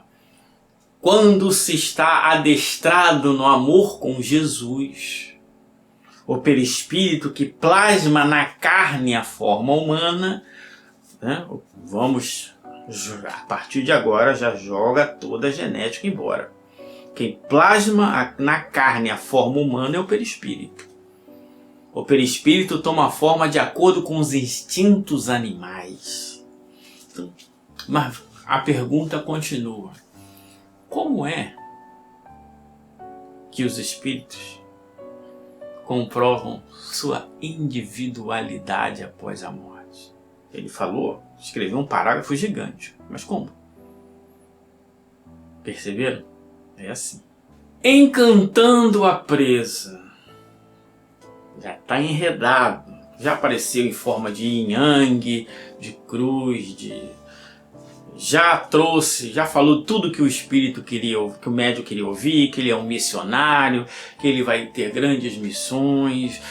Quando se está adestrado no amor com Jesus, o perispírito que plasma na carne a forma humana, né? A partir de agora já joga toda a genética embora. Quem plasma na carne a forma humana é o perispírito. O perispírito toma forma de acordo com os instintos animais. Então, mas a pergunta continua. Como é que os espíritos comprovam sua individualidade após a morte? Ele escreveu um parágrafo gigante. Mas como? Perceberam? É assim. Encantando a presa. Já está enredado. Já apareceu em forma de yin-yang, de cruz, já falou tudo que o espírito queria, que o médium queria ouvir, que ele é um missionário, que ele vai ter grandes missões.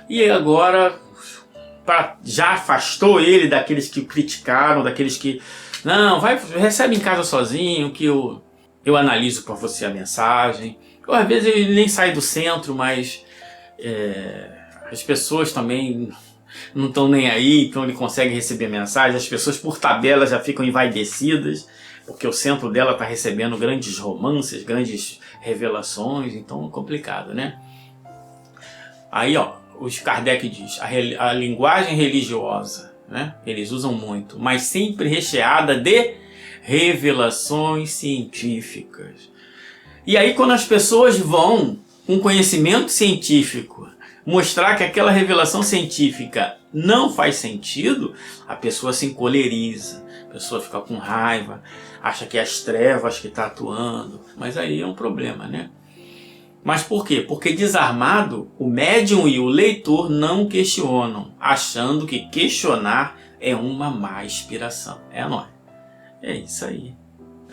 E agora já afastou ele daqueles que o criticaram, daqueles que não, recebe em casa sozinho, que eu analiso para você a mensagem. Ou às vezes ele nem sai do centro, mas as pessoas também não estão nem aí, então ele consegue receber mensagem. As pessoas por tabela já ficam envaidecidas, porque o centro dela está recebendo grandes romances, grandes revelações, então é complicado, né? Aí, ó, os Kardec diz, a linguagem religiosa, né, eles usam muito, mas sempre recheada de revelações científicas. E aí quando as pessoas vão com conhecimento científico mostrar que aquela revelação científica não faz sentido, a pessoa se encoleriza, a pessoa fica com raiva, acha que é as trevas que está atuando, mas aí é um problema, né? Mas por quê? Porque desarmado, o médium e o leitor não questionam, achando que questionar é uma má inspiração. É, não é? É isso aí.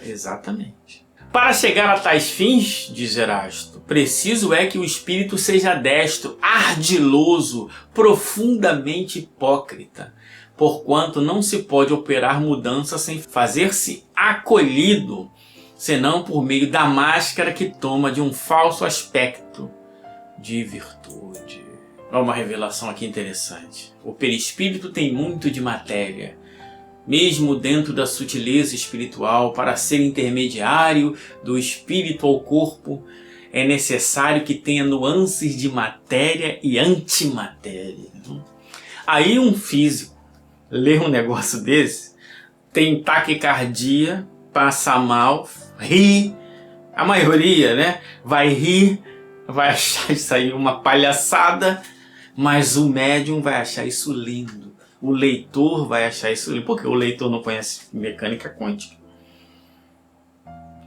Exatamente. Para chegar a tais fins, diz Erasto, preciso é que o espírito seja destro, ardiloso, profundamente hipócrita, porquanto não se pode operar mudança sem fazer-se acolhido, senão por meio da máscara que toma de um falso aspecto de virtude. Olha uma revelação aqui interessante. O perispírito tem muito de matéria, mesmo dentro da sutileza espiritual, para ser intermediário do espírito ao corpo, é necessário que tenha nuances de matéria e antimatéria. Aí um físico lê um negócio desse, tem taquicardia, passa mal, ri, a maioria, né, vai rir, vai achar isso aí uma palhaçada, mas o médium vai achar isso lindo. O leitor vai achar isso lindo, porque o leitor não conhece mecânica quântica.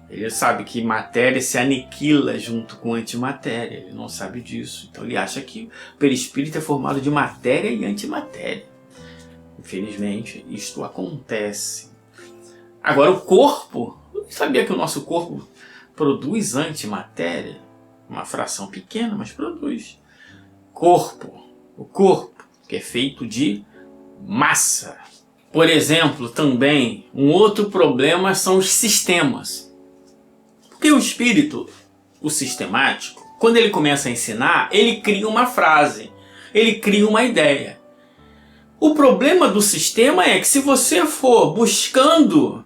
Ele sabe que matéria se aniquila junto com antimatéria, ele não sabe disso. Então ele acha que o perispírito é formado de matéria e antimatéria. Infelizmente, isto acontece. Agora o corpo, sabia que o nosso corpo produz antimatéria? Uma fração pequena, mas produz. O corpo, que é feito de massa. Por exemplo, também, um outro problema são os sistemas. Porque o espírito, o sistemático, quando ele começa a ensinar, ele cria uma frase, ele cria uma ideia. O problema do sistema é que se você for buscando,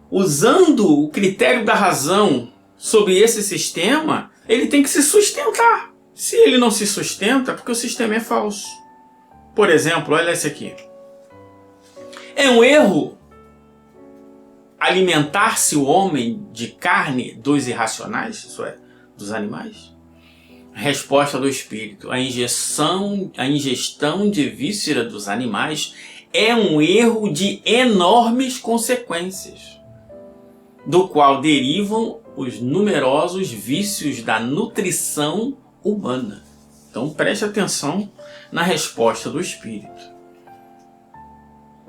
usando o critério da razão sobre esse sistema, ele tem que se sustentar. Se ele não se sustenta, é porque o sistema é falso. Por exemplo, olha esse aqui. É um erro alimentar-se o homem de carne dos irracionais, isso é, dos animais? Resposta do espírito. A ingestão de víscera dos animais é um erro de enormes consequências, do qual derivam os numerosos vícios da nutrição humana. Então preste atenção na resposta do espírito.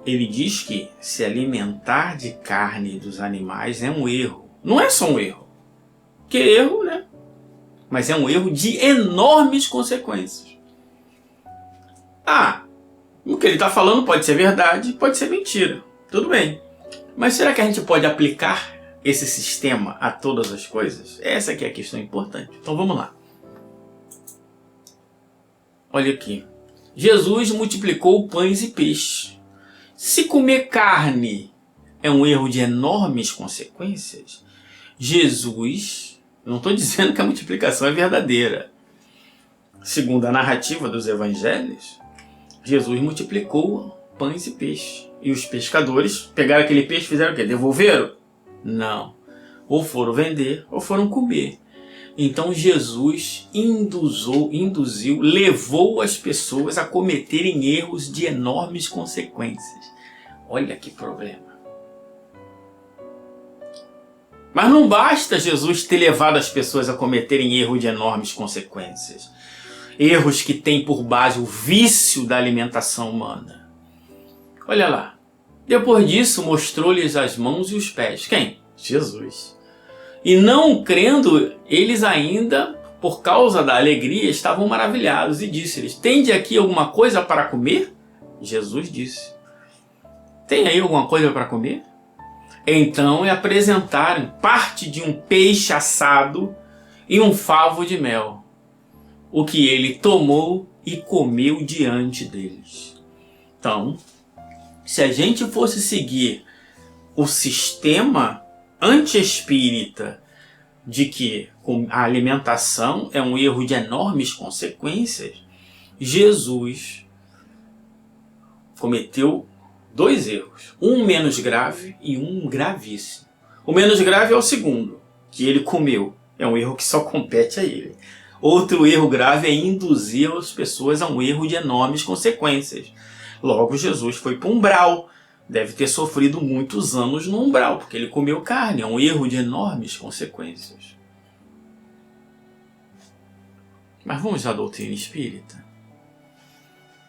Ele diz que se alimentar de carne dos animais é um erro. Não é só um erro. Que erro, né? Mas é um erro de enormes consequências. O que ele está falando pode ser verdade, pode ser mentira. Tudo bem. Mas será que a gente pode aplicar esse sistema a todas as coisas? Essa aqui é a questão importante. Então vamos lá. Olha aqui. Jesus multiplicou pães e peixes. Se comer carne é um erro de enormes consequências, Jesus, não estou dizendo que a multiplicação é verdadeira. Segundo a narrativa dos evangelhos, Jesus multiplicou pães e peixes. E os pescadores pegaram aquele peixe e fizeram o quê? Devolveram? Não. Ou foram vender ou foram comer. Então Jesus induziu, levou as pessoas a cometerem erros de enormes consequências. Olha que problema. Mas não basta Jesus ter levado as pessoas a cometerem erros de enormes consequências. Erros que têm por base o vício da alimentação humana. Olha lá. Depois disso mostrou-lhes as mãos e os pés. Quem? Jesus. E não crendo, eles ainda, por causa da alegria, estavam maravilhados. E disse-lhes: tende aqui alguma coisa para comer? Jesus disse: tem aí alguma coisa para comer? Então lhe apresentaram parte de um peixe assado e um favo de mel, o que ele tomou e comeu diante deles. Então, se a gente fosse seguir o sistema anti-espírita de que a alimentação é um erro de enormes consequências, Jesus cometeu dois erros, um menos grave e um gravíssimo. O menos grave é o segundo, que ele comeu, é um erro que só compete a ele. Outro erro grave é induzir as pessoas a um erro de enormes consequências. Logo, Jesus foi para o umbral. Deve ter sofrido muitos anos no umbral, porque ele comeu carne. É um erro de enormes consequências. Mas vamos à doutrina espírita.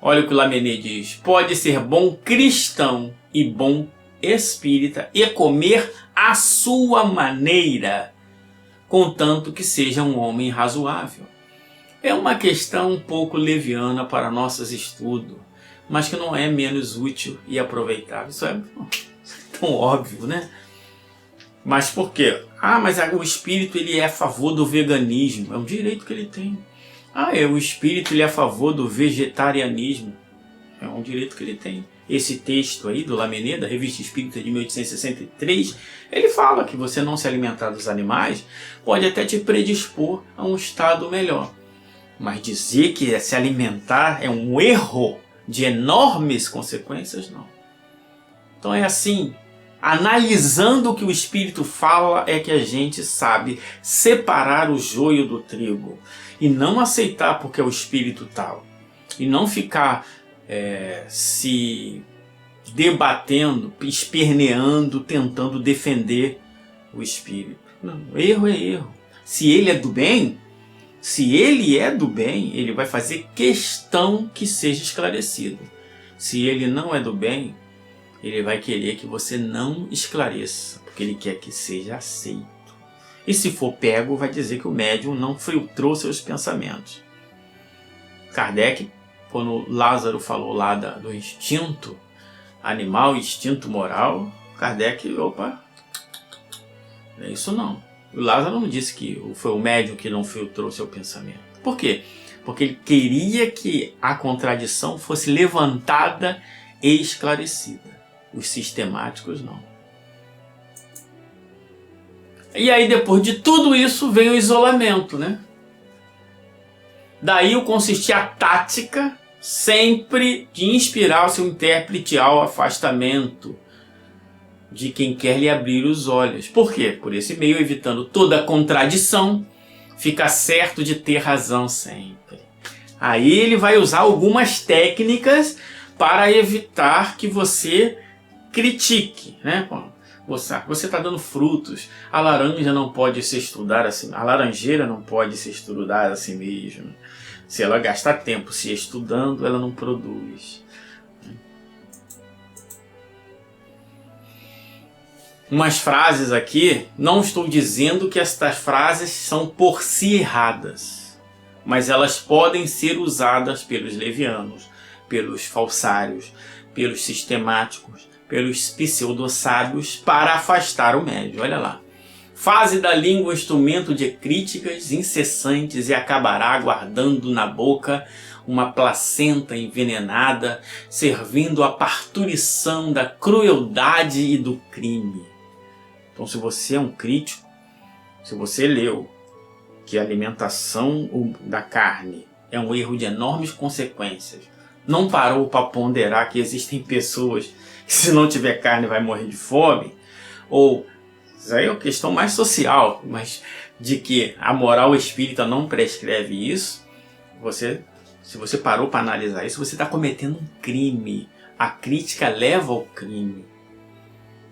Olha o que o Lamennais diz. Pode ser bom cristão e bom espírita e comer à sua maneira, contanto que seja um homem razoável. É uma questão um pouco leviana para nossos estudos, mas que não é menos útil e aproveitável. Isso é tão óbvio, né? Mas por quê? Mas o espírito ele é a favor do veganismo. É um direito que ele tem. O espírito ele é a favor do vegetarianismo. É um direito que ele tem. esse texto aí do Lamennais, da Revista Espírita de 1863, ele fala que você não se alimentar dos animais pode até te predispor a um estado melhor. Mas dizer que se alimentar é um erro de enormes consequências, não. Então é assim, analisando o que o Espírito fala é que a gente sabe separar o joio do trigo e não aceitar porque é o Espírito tal. E não ficar se debatendo, esperneando, tentando defender o Espírito. Não, erro é erro. Se ele é do bem, ele vai fazer questão que seja esclarecido. Se ele não é do bem, ele vai querer que você não esclareça, porque ele quer que seja aceito. E se for pego, vai dizer que o médium não filtrou seus pensamentos. Kardec, quando Lázaro falou lá do instinto animal, instinto moral, Kardec, opa, não é isso não. O Lázaro não disse que foi o médium que não filtrou seu pensamento. Por quê? Porque ele queria que a contradição fosse levantada e esclarecida. Os sistemáticos não. E aí depois de tudo isso vem o isolamento, né? Daí consistir a tática sempre de inspirar o seu intérprete ao afastamento de quem quer lhe abrir os olhos. Por quê? Por esse meio, evitando toda contradição, fica certo de ter razão sempre. Aí ele vai usar algumas técnicas para evitar que você critique, né? Você está dando frutos. A laranja não pode se estudar assim. A laranjeira não pode se estudar a si mesma. Se ela gastar tempo se estudando, ela não produz. Umas frases aqui, não estou dizendo que estas frases são por si erradas, mas elas podem ser usadas pelos levianos, pelos falsários, pelos sistemáticos, pelos pseudo-sábios para afastar o médium. Olha lá. Faze da língua instrumento de críticas incessantes e acabará guardando na boca uma placenta envenenada, servindo à parturição da crueldade e do crime. Então, se você é um crítico, se você leu que a alimentação da carne é um erro de enormes consequências, não parou para ponderar que existem pessoas que se não tiver carne vai morrer de fome, ou isso aí é uma questão mais social, mas de que a moral espírita não prescreve isso, se você parou para analisar isso, você está cometendo um crime. A crítica leva ao crime.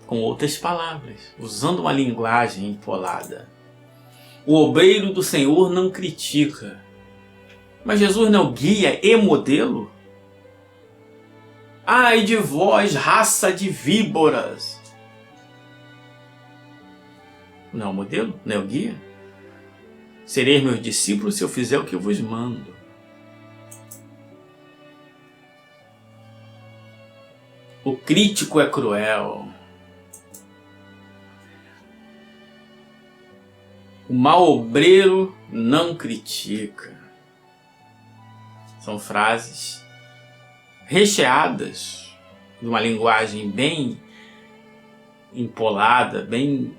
Com outras palavras, usando uma linguagem empolada. O obreiro do Senhor não critica. Mas Jesus não é o guia e modelo? Ai de vós, raça de víboras! Não é o modelo? Não é o guia? Sereis meus discípulos se eu fizer o que eu vos mando. O crítico é cruel. O mau obreiro não critica. São frases recheadas de uma linguagem bem empolada, bem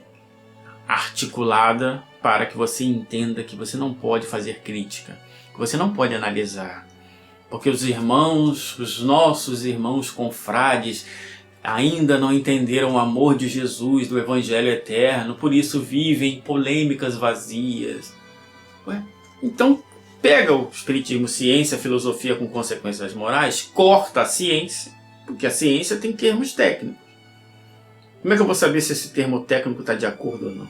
articulada, para que você entenda que você não pode fazer crítica, que você não pode analisar. Porque os nossos irmãos confrades, ainda não entenderam o amor de Jesus, do Evangelho eterno, por isso vivem polêmicas vazias. Ué? Então, pega o Espiritismo, ciência, filosofia com consequências morais, corta a ciência, porque a ciência tem termos técnicos. Como é que eu vou saber se esse termo técnico está de acordo ou não?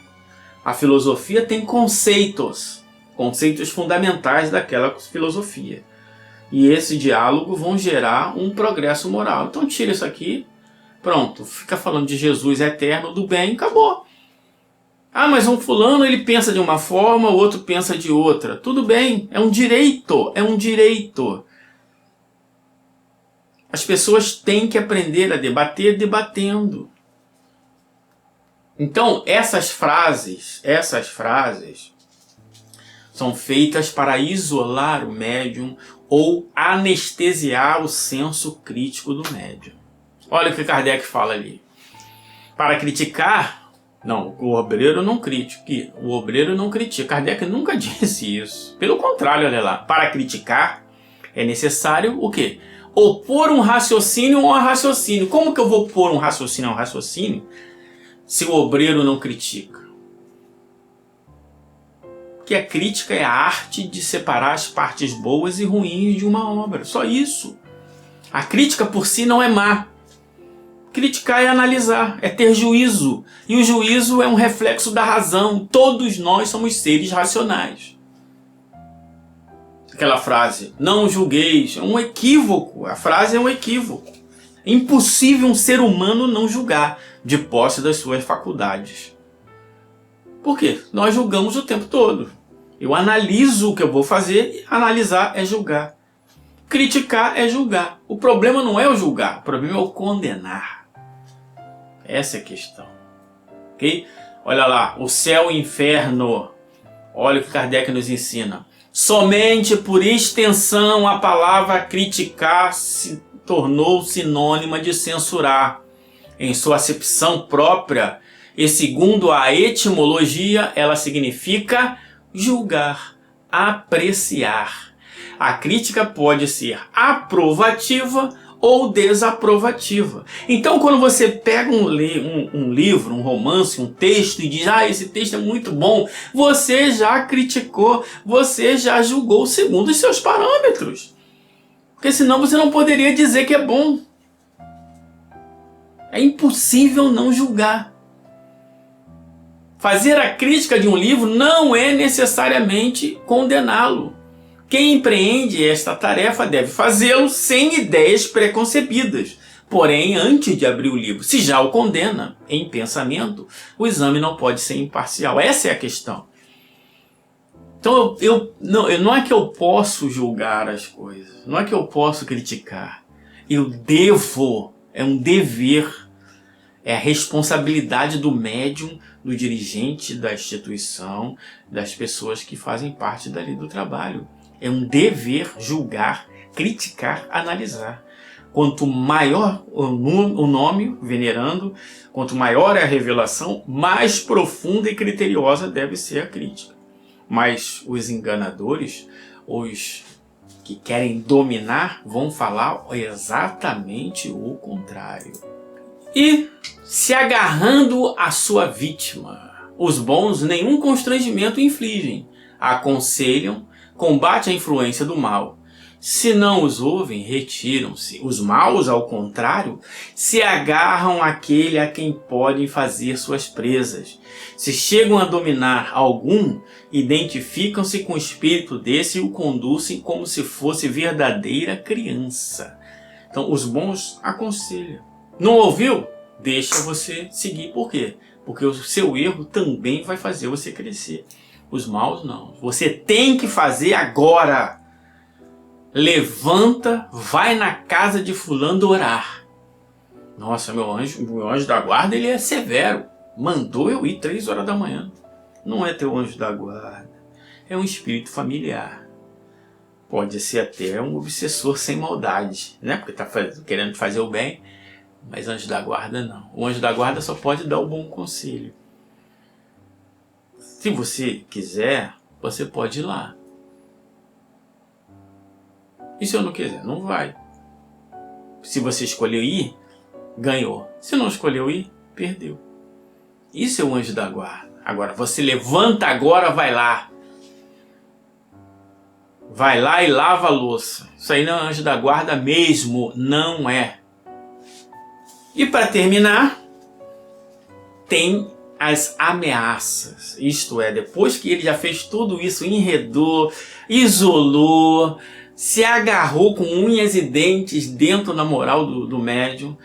A filosofia tem conceitos fundamentais daquela filosofia. E esse diálogo vão gerar um progresso moral. Então tira isso aqui, pronto, fica falando de Jesus eterno, do bem, acabou. Ah, mas um fulano ele pensa de uma forma, o outro pensa de outra. Tudo bem, é um direito, é um direito. As pessoas têm que aprender a debater debatendo. Então, essas frases são feitas para isolar o médium ou anestesiar o senso crítico do médium. Olha o que Kardec fala ali. Para criticar, não, o obreiro não critique. O obreiro não critica. Kardec nunca disse isso. Pelo contrário, olha lá. Para criticar é necessário o quê? Opor um raciocínio a um raciocínio. Como que eu vou opor um raciocínio a um raciocínio se o obreiro não critica? Porque a crítica é a arte de separar as partes boas e ruins de uma obra. Só isso. A crítica por si não é má. Criticar é analisar, é ter juízo. E o juízo é um reflexo da razão. Todos nós somos seres racionais. Aquela frase, não julgueis, é um equívoco. A frase é um equívoco. É impossível um ser humano não julgar, de posse das suas faculdades. Por quê? Nós julgamos o tempo todo. Eu analiso o que eu vou fazer, e analisar é julgar. Criticar é julgar. O problema não é o julgar, o problema é o condenar. Essa é a questão. Ok? Olha lá, o céu e o inferno. Olha o que Kardec nos ensina. Somente por extensão a palavra criticar se tornou sinônima de censurar. Em sua acepção própria e segundo a etimologia, ela significa julgar, apreciar. A crítica pode ser aprovativa ou desaprovativa. Então, quando você pega um livro, um romance, um texto e diz, esse texto é muito bom, você já criticou, você já julgou segundo os seus parâmetros. Porque senão você não poderia dizer que é bom. É impossível não julgar. Fazer a crítica de um livro não é necessariamente condená-lo. Quem empreende esta tarefa deve fazê-lo sem ideias preconcebidas. Porém, antes de abrir o livro, se já o condena em pensamento, o exame não pode ser imparcial. Essa é a questão. Então, não é que eu posso julgar as coisas, não é que eu posso criticar. Eu devo, é um dever, é a responsabilidade do médium, do dirigente da instituição, das pessoas que fazem parte dali do trabalho. É um dever julgar, criticar, analisar. Quanto maior o nome venerando, quanto maior é a revelação, mais profunda e criteriosa deve ser a crítica. Mas os enganadores, os que querem dominar, vão falar exatamente o contrário. E se agarrando à sua vítima, os bons nenhum constrangimento infligem, aconselham, combate a influência do mal. Se não os ouvem, retiram-se. Os maus, ao contrário, se agarram àquele a quem podem fazer suas presas. Se chegam a dominar algum, identificam-se com o espírito desse e o conduzem como se fosse verdadeira criança. Então, os bons aconselham. Não ouviu? Deixa você seguir. Por quê? Porque o seu erro também vai fazer você crescer. Os maus não. Você tem que fazer agora. Levanta, vai na casa de fulano orar. Nossa, meu anjo da guarda, ele é severo. Mandou eu ir 3 horas da manhã. Não é teu anjo da guarda. É um espírito familiar. Pode ser até um obsessor sem maldade, né? Porque está querendo fazer o bem. Mas anjo da guarda não. O anjo da guarda só pode dar o bom conselho. Se você quiser, você pode ir lá. E se eu não quiser? Não vai. Se você escolheu ir, ganhou. Se não escolheu ir, perdeu. Isso é o anjo da guarda. Agora, você levanta agora, vai lá. Vai lá e lava a louça. Isso aí não é anjo da guarda mesmo. Não é. E para terminar, tem as ameaças. Isto é, depois que ele já fez tudo isso, enredou, isolou, se agarrou com unhas e dentes dentro da moral do médium.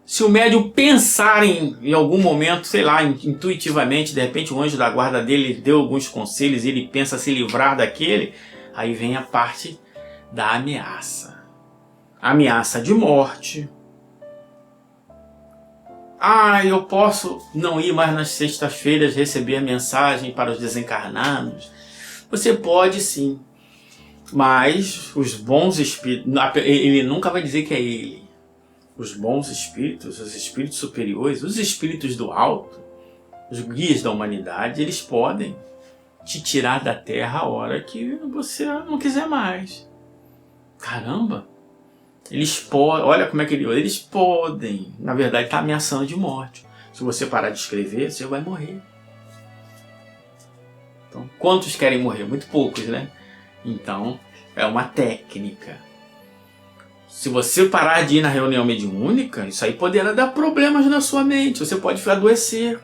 Se o médium pensar em algum momento, sei lá, intuitivamente, de repente o anjo da guarda dele deu alguns conselhos e ele pensa se livrar daquele, aí vem a parte da ameaça. Ameaça de morte. Eu posso não ir mais nas sextas-feiras receber a mensagem para os desencarnados. Você pode sim. Mas os bons espíritos, ele nunca vai dizer que é ele. os bons espíritos, os espíritos superiores, os espíritos do alto, os guias da humanidade, eles podem te tirar da Terra a hora que você não quiser mais. Caramba! Eles podem, olha como é que eles podem, na verdade está ameaçando de morte. Se você parar de escrever, você vai morrer. Então, quantos querem morrer? Muito poucos, né? Então, é uma técnica. Se você parar de ir na reunião mediúnica, isso aí poderá dar problemas na sua mente. Você pode adoecer.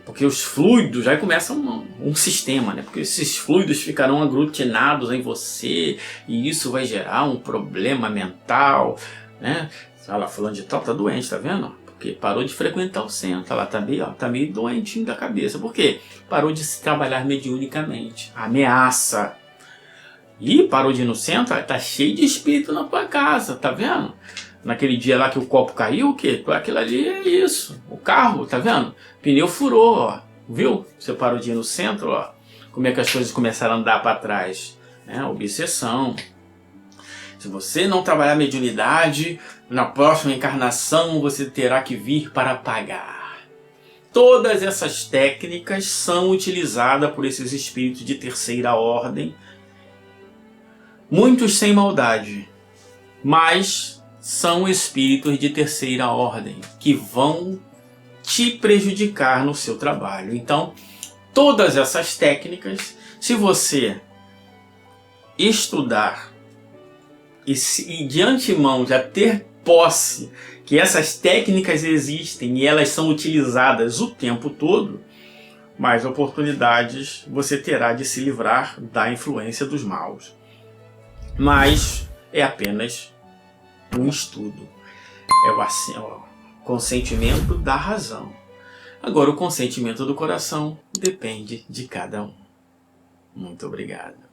Porque os fluidos, já começa um sistema, né? Porque esses fluidos ficarão aglutinados em você e isso vai gerar um problema mental, né? Olha lá, fulano de tal tá doente, tá vendo? Porque parou de frequentar o centro, ela tá meio doentinho da cabeça. Por quê? Parou de se trabalhar mediunicamente. Ameaça. E parou de ir no centro, tá cheio de espírito na tua casa, tá vendo? Naquele dia lá que o copo caiu, o quê? Aquilo ali é isso. O carro, tá vendo? Pneu furou, ó. Viu? Você parou de ir no centro, ó. Como é que as coisas começaram a andar para trás? Obsessão. Se você não trabalhar mediunidade, na próxima encarnação você terá que vir para pagar. Todas essas técnicas são utilizadas por esses espíritos de terceira ordem. Muitos sem maldade, mas são espíritos de terceira ordem que vão te prejudicar no seu trabalho. Então, todas essas técnicas, se você estudar e de antemão já ter posse que essas técnicas existem e elas são utilizadas o tempo todo, mais oportunidades você terá de se livrar da influência dos maus. Mas é apenas um estudo. É o consentimento da razão. Agora, o consentimento do coração depende de cada um. Muito obrigado.